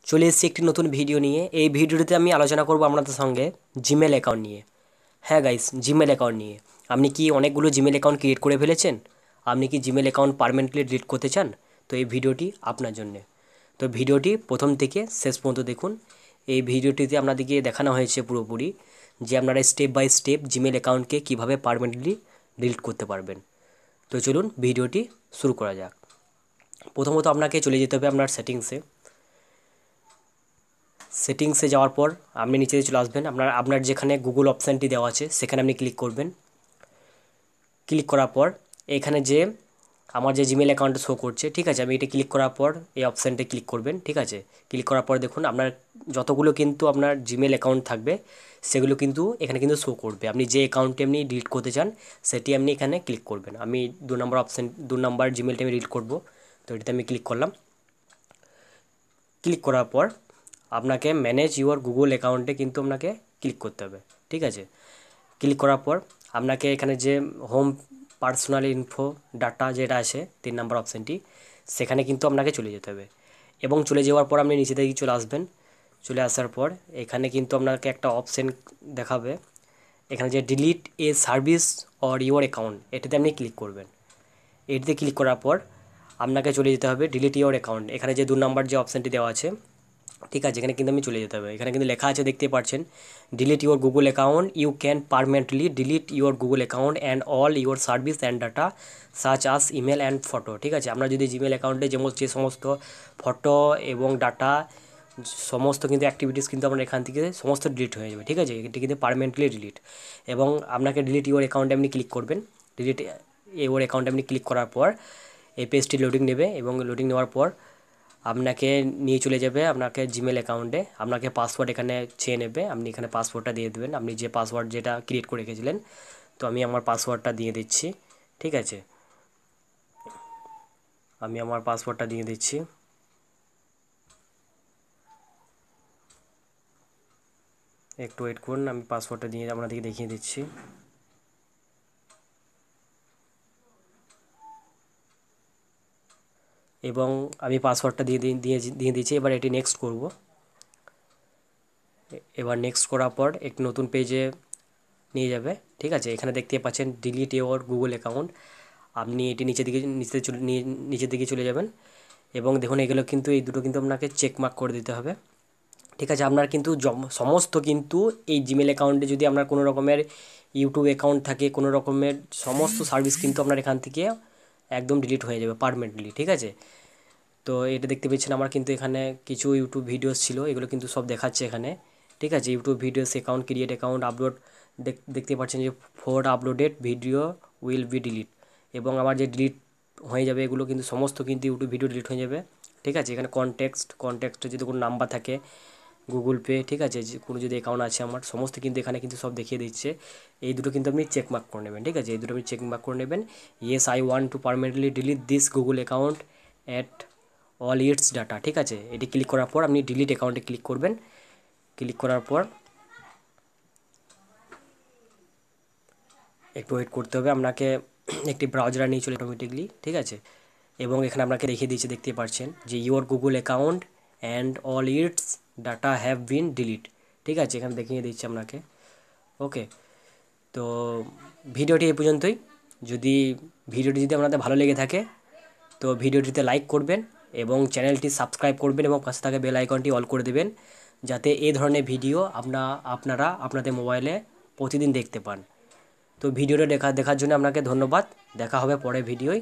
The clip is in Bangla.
চলে এসেছি একটি নতুন ভিডিও নিয়ে। এই ভিডিওটিতে আমি আলোচনা করব আপনাদের সঙ্গে জিমেল অ্যাকাউন্ট নিয়ে। হ্যাঁ গাইস, জিমেল অ্যাকাউন্ট নিয়ে। আপনি কি অনেকগুলো জিমেল অ্যাকাউন্ট ক্রিয়েট করে ফেলেছেন? আপনি কি জিমেল অ্যাকাউন্ট পার্মানেন্টলি ডিলিট করতে চান? তো এই ভিডিওটি আপনার জন্যে। তো ভিডিওটি প্রথম থেকে শেষ পর্যন্ত দেখুন। এই ভিডিওটিতে আপনাদেরকে দেখানো হয়েছে পুরোপুরি যে আপনারা স্টেপ বাই স্টেপ জিমেল অ্যাকাউন্টকে কীভাবে পার্মানেন্টলি ডিলিট করতে পারবেন। তো চলুন ভিডিওটি শুরু করা যাক। প্রথমত আপনাকে চলে যেতে হবে আপনার সেটিংসে যাওয়ার পর আপনি নিচে চলে আসবেন। আপনার যেখানে গুগল অপশানটি দেওয়া আছে সেখানে আপনি ক্লিক করবেন। ক্লিক করার পর এখানে যে আমার যে জিমেল অ্যাকাউন্টটা শো করছে, ঠিক আছে, আমি এটা ক্লিক করার পর এই অপশানটা ক্লিক করবেন। ঠিক আছে, ক্লিক করার পর দেখুন আপনার যতগুলো কিন্তু আপনার জিমেল অ্যাকাউন্ট থাকবে সেগুলো কিন্তু এখানে কিন্তু শো করবে। আপনি যে অ্যাকাউন্টটি আপনি ডিলিট করতে চান সেটি আপনি এখানে ক্লিক করবেন। আমি 2 নম্বর জিমেলটা আমি ডিলিট করব, তো এটাতে আমি ক্লিক করলাম। ক্লিক করার পর আপনাকে ম্যানেজ ইউর গুগল অ্যাকাউন্টে কিন্তু আপনাকে ক্লিক করতে হবে। ঠিক আছে, ক্লিক করার পর আপনাকে এখানে যে হোম পার্সোনাল ইনফো ডাটা যেটা আছে 3 নম্বর অপশানটি, সেখানে কিন্তু আপনাকে চলে যেতে হবে। এবং চলে যাওয়ার পর আপনি নিচে দিকে চলে আসবেন। চলে আসার পর এখানে কিন্তু আপনাকে একটা অপশান দেখাবে, এখানে যে delete a service or your account, এটাতে আপনি ক্লিক করবেন। এটিতে ক্লিক করার পর আপনাকে চলে যেতে হবে ডিলিট ইউর অ্যাকাউন্ট। এখানে যে 2 নম্বর যে অপশানটি দেওয়া আছে, ঠিক আছে, এখানে কিন্তু আমি চলে যেতে হবে। এখানে কিন্তু লেখা আছে, দেখতে পাচ্ছেন, delete your Google account, you can permanently delete your Google account and all your service and data such as email and photo. ঠিক আছে, আমরা যদি জিমেল অ্যাকাউন্টে যে সমস্ত ফটো এবং ডাটা সমস্ত কিন্তু অ্যাক্টিভিটিস কিন্তু আমরা এখান থেকে সমস্ত ডিলিট হয়ে যাবে। ঠিক আছে, এটি কিন্তু পারমানেন্টলি ডিলিট। এবং আপনাকে ডিলিট ইউর অ্যাকাউন্টে আপনি ক্লিক করবেন। ডিলিট ইউর অ্যাকাউন্টে আপনি ক্লিক করার পর এই পেজটি লোডিং নেবে এবং লোডিং নেওয়ার পর আপনাকে নিয়ে চলে যাবে আপনাকে জিমেল অ্যাকাউন্টে। আপনাকে পাসওয়ার্ড এখানে চেয়ে নেবে, আপনি এখানে পাসওয়ার্ডটা দিয়ে দেবেন, আপনি যে পাসওয়ার্ড যেটা ক্রিয়েট করে রেখেছিলেন। তো আমি আমার পাসওয়ার্ডটা দিয়ে দিচ্ছি। ঠিক আছে, আমি আমার পাসওয়ার্ডটা দিয়ে দিচ্ছি। একটু ওয়েট করুন, আমি পাসওয়ার্ডটা দিয়ে আপনাদেরকে দেখিয়ে দিচ্ছি। এবং আমি পাসওয়ার্ডটা দিয়ে দিয়েছি। এবার এটি নেক্সট করব। এবার নেক্সট করার পর একটি নতুন পেজে নিয়ে যাবে। ঠিক আছে, এখানে দেখতে পাচ্ছেন ডিলিট ইওর গুগল অ্যাকাউন্ট। আপনি এটি নিচের দিকে চলে যাবেন এবং দেখুন এগুলো কিন্তু এই দুটো কিন্তু আপনাকে চেক মার্ক করে দিতে হবে। ঠিক আছে, আপনার কিন্তু সমস্ত কিন্তু এই জিমেল অ্যাকাউন্টে যদি আপনার কোনো রকমের ইউটিউব অ্যাকাউন্ট থাকে, কোনো রকমের সমস্ত সার্ভিস কিন্তু আপনার এখান থেকে একদম ডিলিট হয়ে যাবে পারমানেন্টলি। ঠিক আছে, তো এটা দেখতে পাচ্ছেন আমার কিন্তু এখানে কিছু ইউটিউব ভিডিওস ছিল, এগুলো কিন্তু সব দেখাচ্ছে এখানে। ঠিক আছে, YouTube videos account create account upload, দেখতে পাচ্ছেন যে 4 uploaded video will be delete. এবং আমার যে ডিলিট হয়ে যাবে এগুলো কিন্তু সমস্ত কিন্তু ইউটিউব ভিডিও ডিলিট হয়ে যাবে। ঠিক আছে, এখানে কনটেক্সটে যদি কোনো নাম্বার থাকে, গুগল পে, ঠিক আছে, যে কোনো যদি অ্যাকাউন্ট আছে আমার, সমস্ত কিন্তু এখানে কিন্তু সব দেখিয়ে দিচ্ছে। এই দুটো কিন্তু আপনি চেক মার্ক করে নেবেন। ঠিক আছে, এই দুটো আপনি চেক মার্ক করে নেবেন। Yes I want to permanently delete this Google account at all it's data. ঠিক আছে, এটি ক্লিক করার পর আপনি ডিলিট অ্যাকাউন্টে ক্লিক করবেন। ক্লিক করার পর একটু ওয়েট করতে হবে, আপনাকে একটি ব্রাউজার নিয়ে চলে অটোমেটিকলি। ঠিক আছে, এবং এখানে আপনাকে দেখিয়ে দিয়েছে, দেখতে পাচ্ছেন যে your Google account and all it's data have been delete. ঠিক আছে, এখানে দেখিয়ে দিচ্ছে আপনাকে। ওকে, তো ভিডিওটি এই পর্যন্তই। ভিডিওটি যদি আপনাদের ভালো লেগে থাকে তো ভিডিওটিতে লাইক করবেন এবং চ্যানেলটি সাবস্ক্রাইব করবেন এবং পাশে থাকা বেল আইকনটি অল করে দেবেন, যাতে এই ধরনের ভিডিও আপনারা আপনাদের মোবাইলে প্রতিদিন দেখতে পান। তো ভিডিওটা দেখার জন্য আপনাকে ধন্যবাদ। দেখা হবে পরের ভিডিওয়।